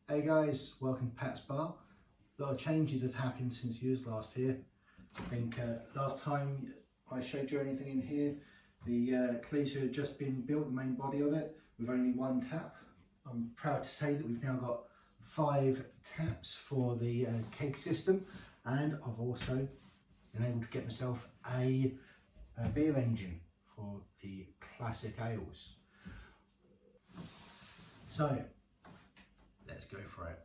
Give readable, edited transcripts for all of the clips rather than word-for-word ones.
Hey guys, welcome to Pat's Bar. A lot of changes have happened since you was last here. I think last time I showed you anything in here, the Keezer had just been built, the main body of it, with only one tap. I'm proud to say that we've now got 5 taps for the keg system, and I've also been able to get myself a beer engine for the classic ales. So let's go for it.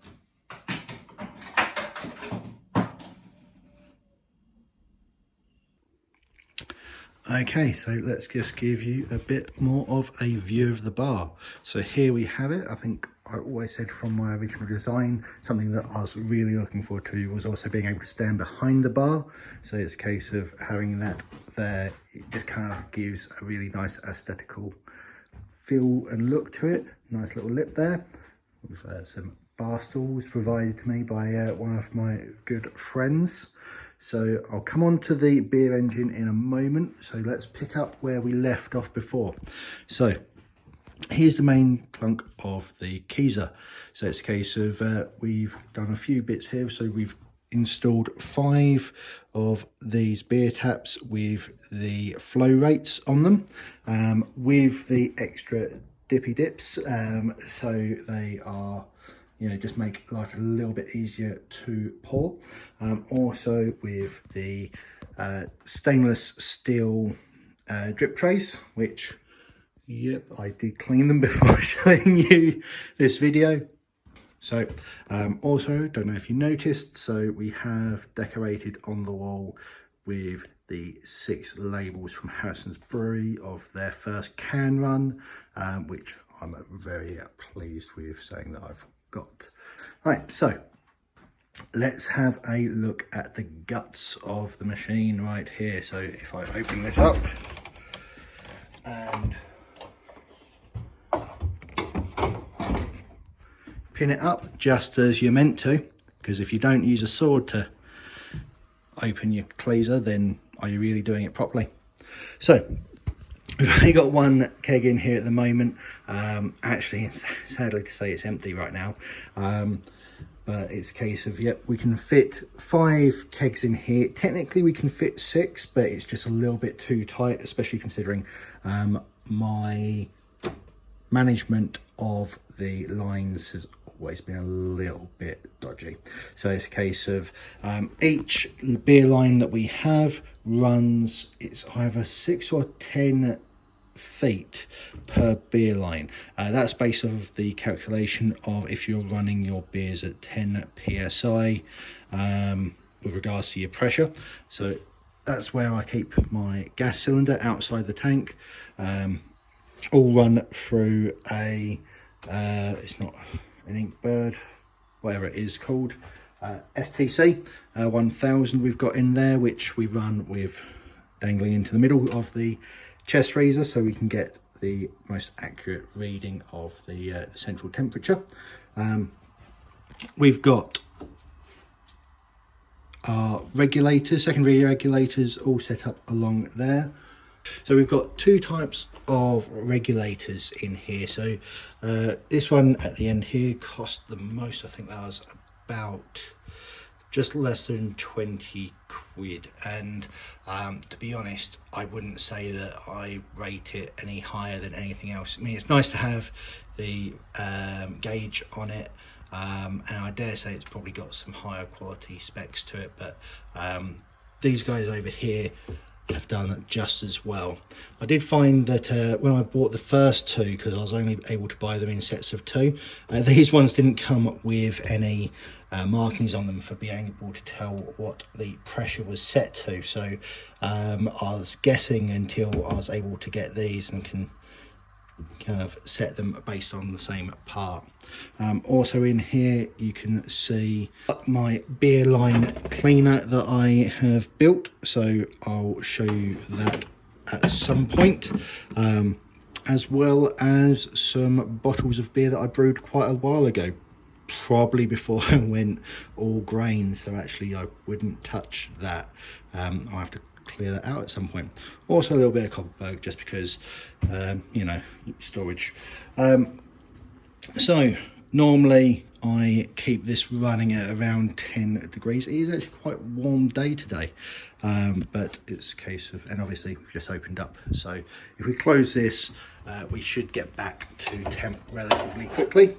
Okay, so let's just give you a bit more of a view of the bar. So here we have it. I think I always said from my original design, something that I was really looking forward to was also being able to stand behind the bar. So it's a case of having that there. It just kind of gives a really nice aesthetical feel and look to it. Nice little lip there with some bar stools provided to me by one of my good friends. So I'll come on to the beer engine in a moment. So let's pick up where we left off before. So here's the main clunk of the Keezer. So it's a case of we've done a few bits here. So we've installed 5 of these beer taps with the flow rates on them, with the extra dippy dips, so they are, you know, just make life a little bit easier to pour. Also with the stainless steel drip trays, which, yep, I did clean them before showing you this video. So also, don't know if you noticed, so we have decorated on the wall with the 6 labels from Harrison's Brewery of their first can run, which I'm very pleased with saying that I've got. Right, so let's have a look at the guts of the machine right here. So if I open this up and pin it up just as you're meant to, because if you don't use a sword to open your Keezer, then are you really doing it properly? So we've only got 1 keg in here at the moment. Actually, sadly to say, it's empty right now, but it's a case of, yep, we can fit 5 kegs in here. Technically we can fit 6, but it's just a little bit too tight, especially considering my management of the lines has always been a little bit dodgy. So it's a case of each beer line that we have runs, it's either 6 or 10 feet per beer line. That's based on the calculation of if you're running your beers at 10 psi with regards to your pressure. So that's where I keep my gas cylinder outside the tank. All run through a it's not an Inkbird, whatever it is called, STC 1000 we've got in there, which we run with dangling into the middle of the chest freezer so we can get the most accurate reading of the central temperature. We've got our regulators, secondary regulators, all set up along there. So we've got 2 types of regulators in here. So this one at the end here cost the most. I think that was about just less than 20 quid, and to be honest, I wouldn't say that I rate it any higher than anything else. I mean, it's nice to have the gauge on it, and I dare say it's probably got some higher quality specs to it, but these guys over here have done just as well. I did find that when I bought the first 2, because I was only able to buy them in sets of 2, these ones didn't come with any markings on them for being able to tell what the pressure was set to. So I was guessing until I was able to get these and can kind of set them based on the same part. Also in here you can see my beer line cleaner that I have built, so I'll show you that at some point, as well as some bottles of beer that I brewed quite a while ago, probably before I went all grain, so actually I wouldn't touch that. I'll have to clear that out at some point. Also a little bit of Copperberg, just because you know, storage. So normally I keep this running at around 10 degrees. It is actually quite a warm day today, but it's a case of, and obviously we've just opened up, so if we close this, we should get back to temp relatively quickly.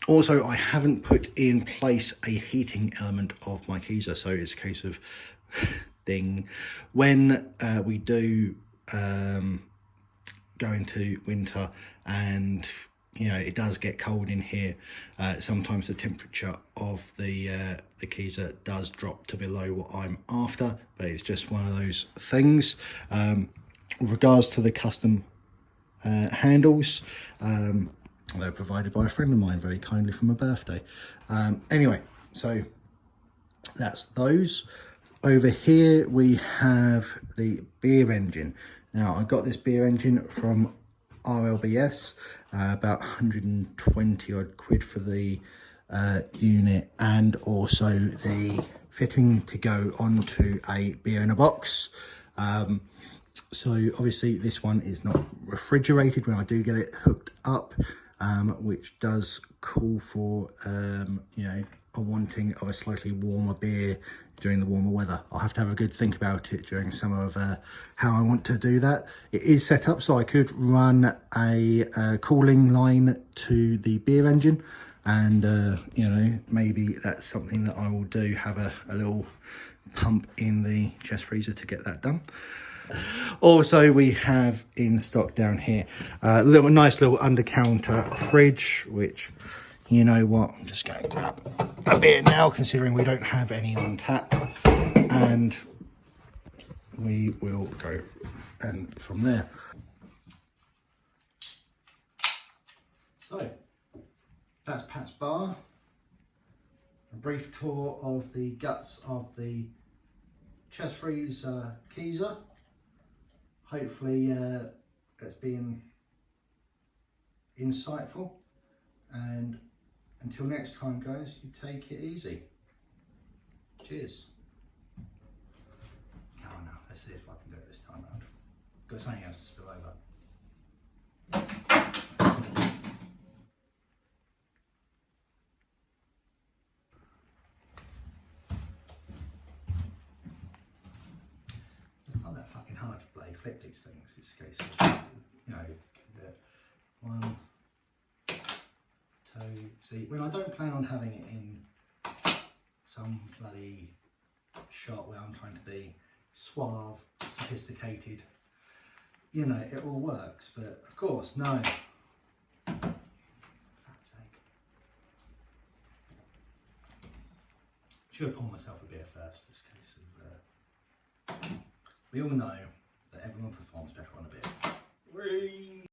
Also, I haven't put in place a heating element of my Keezer, so it's a case of ding. When we do go into winter and it does get cold in here, sometimes the temperature of the Keezer does drop to below what I'm after, but it's just one of those things. With regards to the custom handles, they're provided by a friend of mine very kindly for my birthday. Anyway, so that's those. Over here we have the beer engine. Now I got this beer engine from RLBS, about 120 odd quid for the unit, and also the fitting to go onto a beer in a box. So obviously this one is not refrigerated when I do get it hooked up, which does call for a wanting of a slightly warmer beer during the warmer weather. I'll have to have a good think about it during summer of how I want to do that. It is set up so I could run a cooling line to the beer engine, and maybe that's something that I will do, have a little pump in the chest freezer to get that done. Also, we have in stock down here a nice little under counter fridge, which, you know what, I'm just going to grab a beer now, considering we don't have any on tap, and we will go and from there. So that's Pat's bar, a brief tour of the guts of the chest freeze Keezer. Hopefully it's been insightful, and until next time guys, you take it easy. Cheers. Oh no, let's see if I can do it this time around. Got something else to spill over. It's not that fucking hard to play, flip these things. It's a case of, one, two. See, when I don't plan on having it in some bloody shot where I'm trying to be suave, sophisticated, it all works, but of course, no. For fuck's sake. Should have poured myself a beer first, this case of, we all know that everyone performs better on a beer.